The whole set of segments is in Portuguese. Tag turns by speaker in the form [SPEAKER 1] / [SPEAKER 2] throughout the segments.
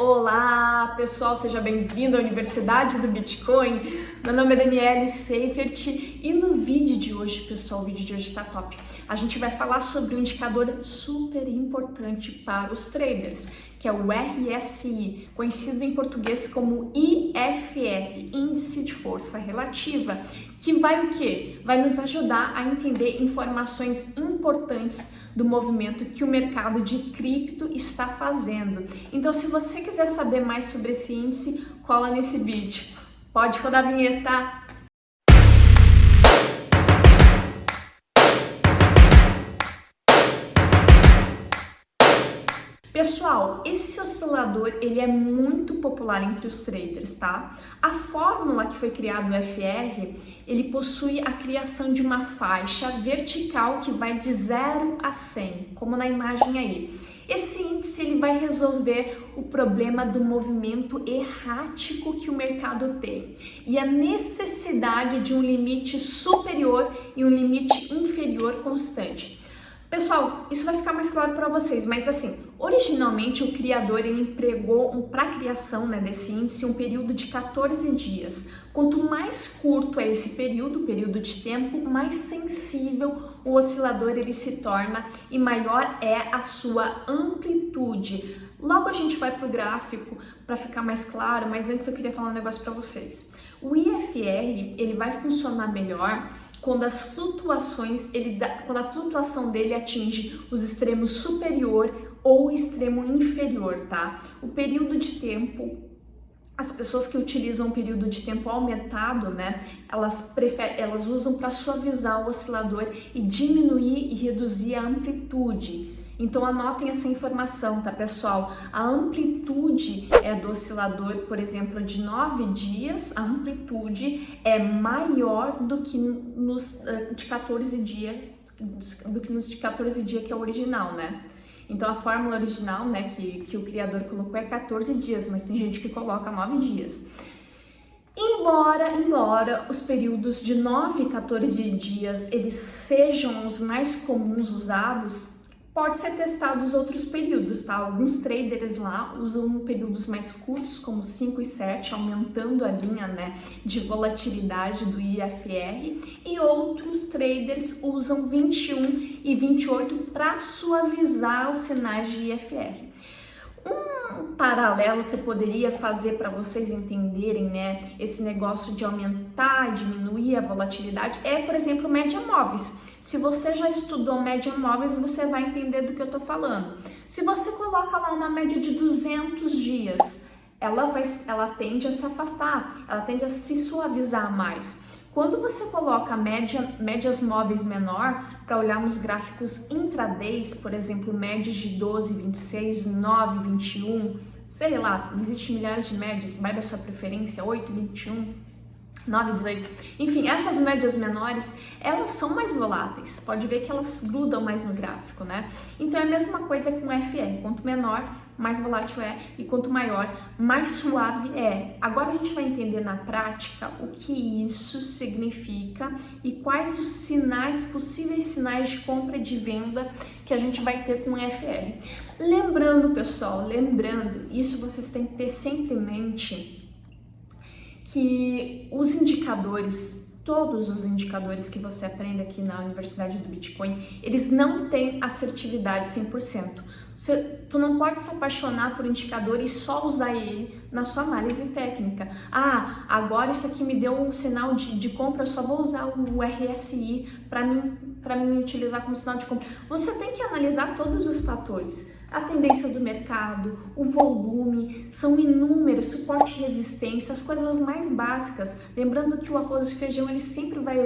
[SPEAKER 1] Olá pessoal, seja bem-vindo à Universidade do Bitcoin. Meu nome é Daniele Seifert e no vídeo de hoje, pessoal, o vídeo de hoje tá top. A gente vai falar sobre um indicador super importante para os traders, que é o RSI, conhecido em português como IFR, Índice de Força Relativa, que vai o quê? Vai nos ajudar a entender informações importantes do movimento que o mercado de cripto está fazendo. Então, se você quiser saber mais sobre esse índice, cola nesse vídeo. Pode rodar a vinheta. Pessoal, esse oscilador ele é muito popular entre os traders, tá? A fórmula que foi criada no FR, ele possui a criação de uma faixa vertical que vai de 0 a 100, como na imagem aí. Esse índice ele vai resolver o problema do movimento errático que o mercado tem e a necessidade de um limite superior e um limite inferior constante. Pessoal, isso vai ficar mais claro para vocês, mas assim, originalmente o criador ele empregou para a criação desse índice um período de 14 dias. Quanto mais curto é esse período de tempo, mais sensível o oscilador ele se torna e maior é a sua amplitude. Logo a gente vai para o gráfico para ficar mais claro, mas antes eu queria falar um negócio para vocês. O IFR ele vai funcionar melhor quando a flutuação dele atinge os extremos superior ou extremo inferior, tá? O período de tempo, as pessoas que utilizam o período de tempo aumentado, elas usam para suavizar o oscilador e diminuir e reduzir a amplitude. Então anotem essa informação, tá, pessoal? A amplitude do oscilador, por exemplo, de 9 dias, a amplitude é maior do que nos de 14 dias, que é o original, né? Então a fórmula original, que o criador colocou é 14 dias, mas tem gente que coloca 9 dias. Embora os períodos de 9 e 14 dias eles sejam os mais comuns usados, pode ser testado os outros períodos, tá? Alguns traders lá usam períodos mais curtos, como 5 e 7, aumentando a linha de volatilidade do IFR, e outros traders usam 21 e 28 para suavizar os sinais de IFR. Um paralelo que eu poderia fazer para vocês entenderem, esse negócio de aumentar e diminuir a volatilidade é, por exemplo, média móveis. Se você já estudou média móveis, você vai entender do que eu tô falando. Se você coloca lá uma média de 200 dias, ela tende a se afastar, ela tende a se suavizar mais. Quando você coloca médias móveis menor, para olhar nos gráficos intradays, por exemplo, médias de 12, 26, 9, 21, sei lá, existem milhares de médias, vai da sua preferência, 8, 21, 9, 18, enfim, essas médias menores, elas são mais voláteis, pode ver que elas grudam mais no gráfico, Então é a mesma coisa com o FR, quanto menor, mais volátil é, e quanto maior, mais suave é. Agora a gente vai entender na prática o que isso significa e quais os possíveis sinais de compra e de venda que a gente vai ter com o FR. Lembrando, pessoal, isso vocês têm que ter sempre em mente, que os indicadores, todos os indicadores que você aprende aqui na Universidade do Bitcoin, eles não têm assertividade 100%. Tu não pode se apaixonar por indicador e só usar ele na sua análise técnica. Ah, agora isso aqui me deu um sinal de compra, eu só vou usar o RSI para mim utilizar como sinal de compra. Você tem que analisar todos os fatores. A tendência do mercado, o volume, são inúmeros, suporte e resistência, as coisas mais básicas. Lembrando que o arroz e feijão ele sempre vai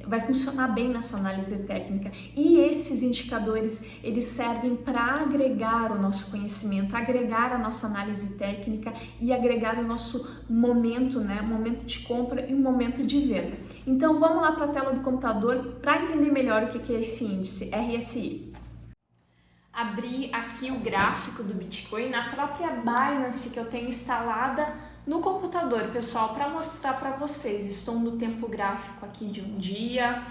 [SPEAKER 1] vai funcionar bem na sua análise técnica. E esses indicadores, eles servem para agregar o nosso conhecimento, agregar a nossa análise técnica e agregar o nosso momento, momento de compra e o momento de venda. Então vamos lá para a tela do computador para entender melhor o que é esse índice, RSI. Abri aqui o gráfico do Bitcoin na própria Binance que eu tenho instalada no computador, pessoal, para mostrar para vocês. Estou no tempo gráfico aqui de um dia,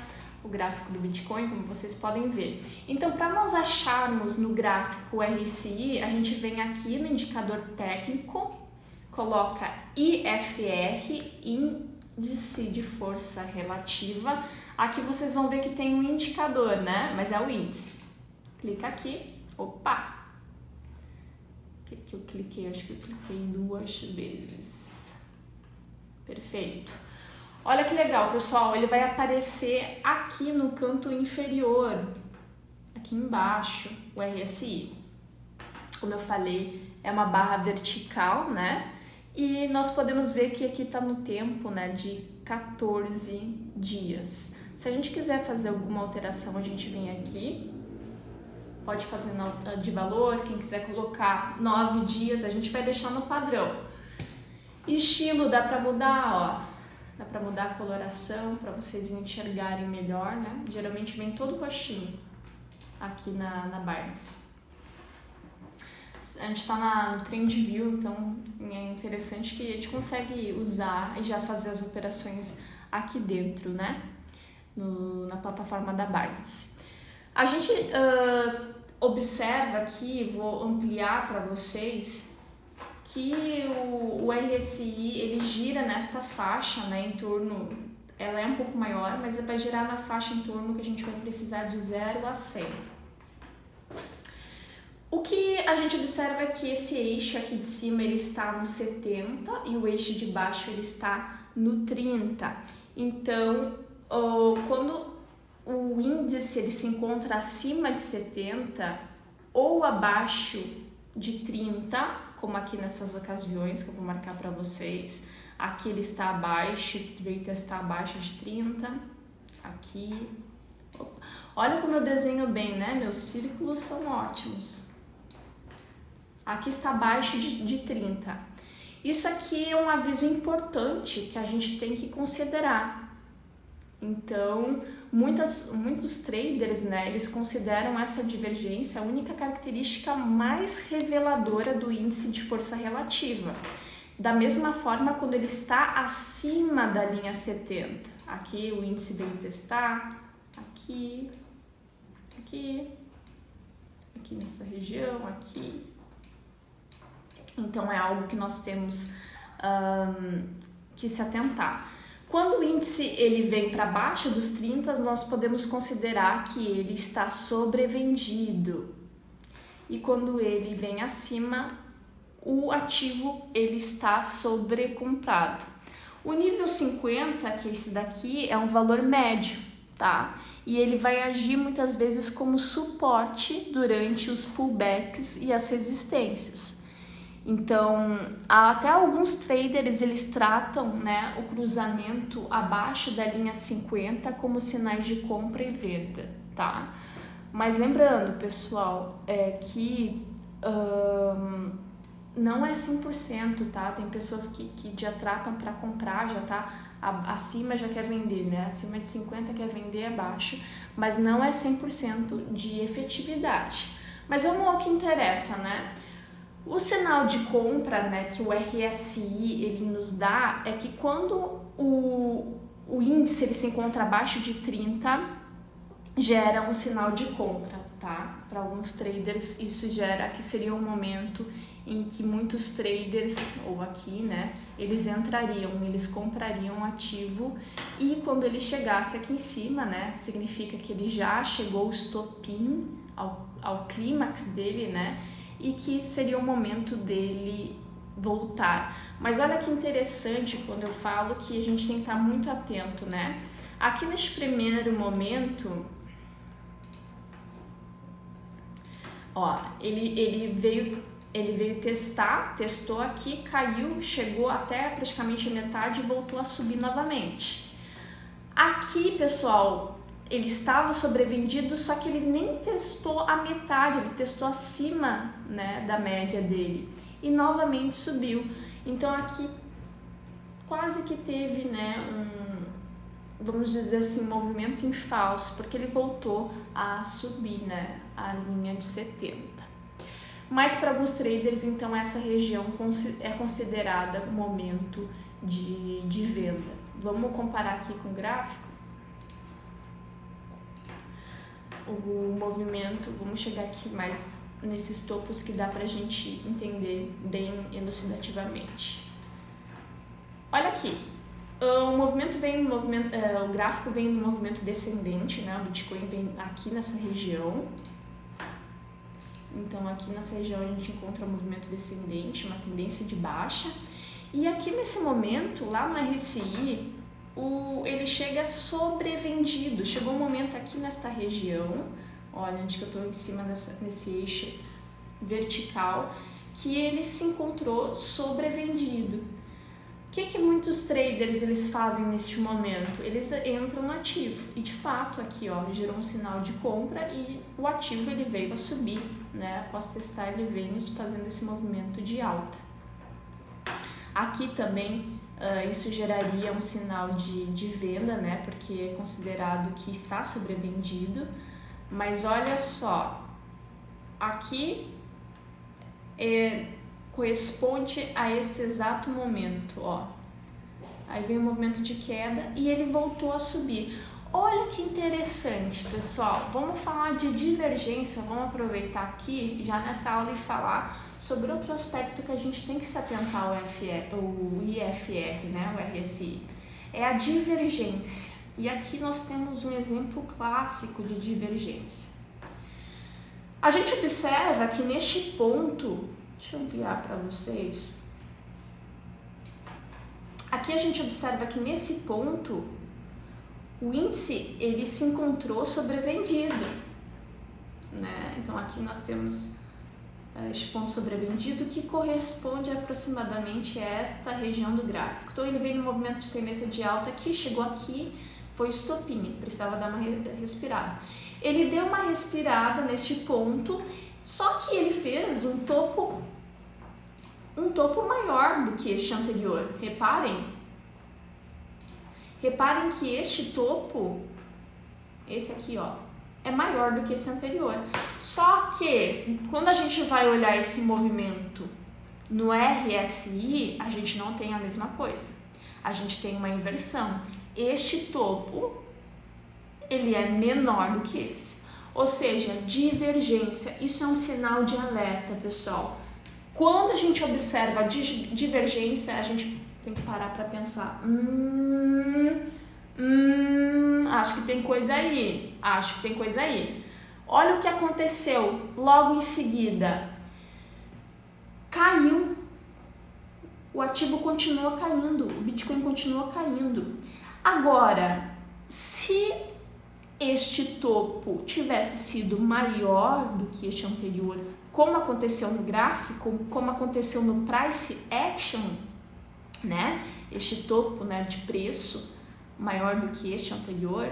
[SPEAKER 1] o gráfico do Bitcoin, como vocês podem ver. Então, para nós acharmos no gráfico o RSI, a gente vem aqui no indicador técnico, coloca IFR, Índice de Força Relativa. Aqui vocês vão ver que tem um indicador, né? Mas é o índice. Clica aqui. Opa! O que eu cliquei? Acho que eu cliquei 2 vezes. Perfeito. Olha que legal, pessoal. Ele vai aparecer aqui no canto inferior, aqui embaixo, o RSI. Como eu falei, é uma barra vertical, né? E nós podemos ver que aqui está no tempo, né, de 14 dias. Se a gente quiser fazer alguma alteração, a gente vem aqui, pode fazer de valor, quem quiser colocar 9 dias, a gente vai deixar no padrão. Estilo dá para mudar, ó, dá para mudar a coloração para vocês enxergarem melhor, né? Geralmente vem todo roxinho aqui na Binance. A gente está no TrendView, então é interessante que a gente consegue usar e já fazer as operações aqui dentro, né? Na plataforma da Binance. A gente observa aqui, vou ampliar para vocês, que o RSI ele gira nesta faixa, né, em torno, ela é um pouco maior, mas vai girar na faixa em torno que a gente vai precisar de 0 a 100. O que a gente observa é que esse eixo aqui de cima ele está no 70 e o eixo de baixo ele está no 30. Então, quando o índice ele se encontra acima de 70 ou abaixo de 30, como aqui nessas ocasiões que eu vou marcar para vocês, aqui ele está abaixo, veio testar abaixo de 30, aqui. Opa. Olha como eu desenho bem, né? Meus círculos são ótimos. Aqui está abaixo de 30. Isso aqui é um aviso importante que a gente tem que considerar. Então, muitos traders, né, eles consideram essa divergência a única característica mais reveladora do índice de força relativa. Da mesma forma, quando ele está acima da linha 70. Aqui o índice veio testar, aqui nessa região, aqui. Então, é algo que nós temos que se atentar. Quando o índice ele vem para baixo dos 30, nós podemos considerar que ele está sobrevendido. E quando ele vem acima, o ativo ele está sobrecomprado. O nível 50, que é esse daqui, é um valor médio, tá? E ele vai agir muitas vezes como suporte durante os pullbacks e as resistências. Então, até alguns traders eles tratam, né, o cruzamento abaixo da linha 50 como sinais de compra e venda, tá? Mas lembrando, pessoal, que não é 100%, tá? Tem pessoas que já tratam para comprar, já tá acima já quer vender, né? Acima de 50 quer vender abaixo, mas não é 100% de efetividade. Mas vamos ao que interessa, né? O sinal de compra, né, que o RSI ele nos dá é que quando o índice ele se encontra abaixo de 30, gera um sinal de compra, tá? Para alguns traders isso gera que seria um momento em que muitos traders, ou aqui, né, eles comprariam ativo e quando ele chegasse aqui em cima, né, significa que ele já chegou ao estopim, ao clímax dele, né, e que seria o momento dele voltar. Mas olha que interessante quando eu falo que a gente tem que estar muito atento, né? Aqui neste primeiro momento, ó, ele veio testou aqui, caiu, chegou até praticamente a metade e voltou a subir novamente. Aqui, pessoal, ele estava sobrevendido, só que ele nem testou a metade, ele testou acima, né, da média dele e novamente subiu. Então aqui quase que teve, né, vamos dizer assim, movimento em falso, porque ele voltou a subir, né, a linha de 70. Mas para alguns traders, então, essa região é considerada um momento de venda. Vamos comparar aqui com o gráfico? o movimento. Vamos chegar aqui mais nesses topos que dá pra gente entender bem elucidativamente. Olha aqui, o movimento vem no movimento, o gráfico vem no movimento descendente, né? O Bitcoin vem aqui nessa região. Então aqui nessa região a gente encontra o movimento descendente, uma tendência de baixa. E aqui nesse momento, lá no RSI, ele chega sobrevendido. Chegou um momento aqui nesta região, olha onde que eu estou em cima nesse eixo vertical, que ele se encontrou sobrevendido. O que muitos traders eles fazem neste momento? Eles entram no ativo e de fato aqui ó, gerou um sinal de compra e o ativo ele veio a subir, né? Após testar ele veio fazendo esse movimento de alta. Aqui também isso geraria um sinal de venda, né? Porque é considerado que está sobrevendido, mas olha só, aqui corresponde a esse exato momento, ó. Aí vem o movimento de queda e ele voltou a subir. Olha que interessante, pessoal. Vamos falar de divergência, vamos aproveitar aqui já nessa aula e falar sobre outro aspecto que a gente tem que se atentar o IFR, né, o RSI. É a divergência. E aqui nós temos um exemplo clássico de divergência. A gente observa que neste ponto, deixa eu ampliar para vocês. Aqui a gente observa que nesse ponto o índice ele se encontrou sobrevendido, né? Então aqui nós temos este ponto sobrevendido que corresponde aproximadamente a esta região do gráfico. Então ele veio no movimento de tendência de alta aqui, chegou aqui, foi estopim, precisava dar uma respirada. Ele deu uma respirada neste ponto, só que ele fez um topo maior do que este anterior. Reparem que este topo, esse aqui, ó, é maior do que esse anterior. Só que quando a gente vai olhar esse movimento no RSI, a gente não tem a mesma coisa. A gente tem uma inversão. Este topo, ele é menor do que esse. Ou seja, divergência. Isso é um sinal de alerta, pessoal. Quando a gente observa a divergência, a gente tem que parar para pensar. Acho que tem coisa aí. Olha o que aconteceu logo em seguida. Caiu. O ativo continua caindo. O Bitcoin continua caindo. Agora, se este topo tivesse sido maior do que este anterior, como aconteceu no gráfico, como aconteceu no price action, né? Este topo, né, de preço maior do que este anterior,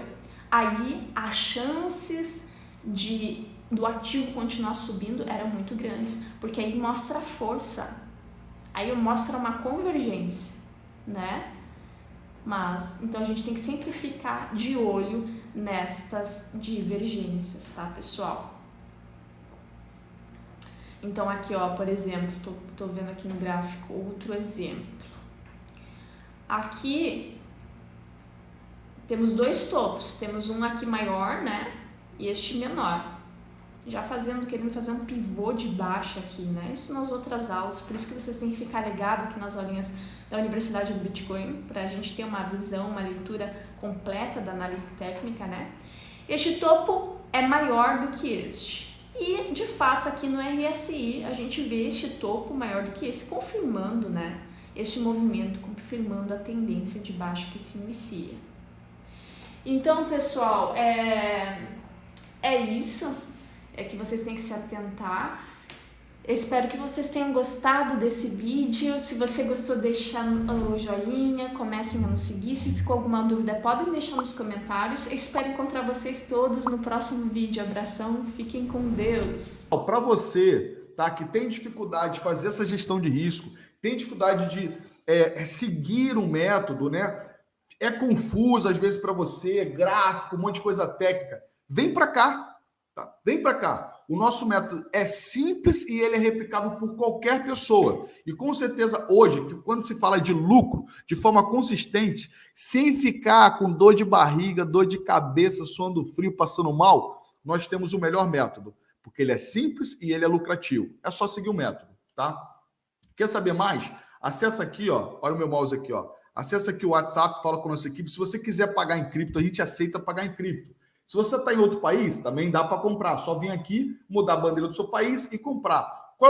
[SPEAKER 1] aí as chances do ativo continuar subindo eram muito grandes, porque aí mostra força, aí mostra uma convergência, né? Mas, então a gente tem que sempre ficar de olho nestas divergências, tá, pessoal? Então aqui, ó, por exemplo, tô vendo aqui no gráfico outro exemplo. Aqui temos dois topos, temos um aqui maior, né, e este menor. Já querendo fazer um pivô de baixa aqui, né, isso nas outras aulas, por isso que vocês têm que ficar ligado aqui nas aulinhas da Universidade do Bitcoin, para a gente ter uma visão, uma leitura completa da análise técnica, né. Este topo é maior do que este. E, de fato, aqui no RSI, a gente vê este topo maior do que esse, confirmando, né, este movimento, confirmando a tendência de baixa que se inicia. Então, pessoal, é isso que vocês têm que se atentar. Eu espero que vocês tenham gostado desse vídeo. Se você gostou, deixa o joinha, comecem a nos seguir. Se ficou alguma dúvida, podem deixar nos comentários. Eu espero encontrar vocês todos no próximo vídeo. Abração, fiquem com Deus.
[SPEAKER 2] Para você, tá, que tem dificuldade de fazer essa gestão de risco, tem dificuldade de seguir um método, né? É confuso às vezes para você, gráfico, um monte de coisa técnica. Vem para cá, tá? Vem para cá. O nosso método é simples e ele é replicável por qualquer pessoa. E com certeza hoje, quando se fala de lucro de forma consistente, sem ficar com dor de barriga, dor de cabeça, suando frio, passando mal, nós temos o melhor método, porque ele é simples e ele é lucrativo. É só seguir o método, tá? Quer saber mais? Acessa aqui, ó. Olha o meu mouse aqui, ó. Acessa aqui o WhatsApp, fala com a nossa equipe. Se você quiser pagar em cripto, a gente aceita pagar em cripto. Se você está em outro país, também dá para comprar. Só vir aqui, mudar a bandeira do seu país e comprar.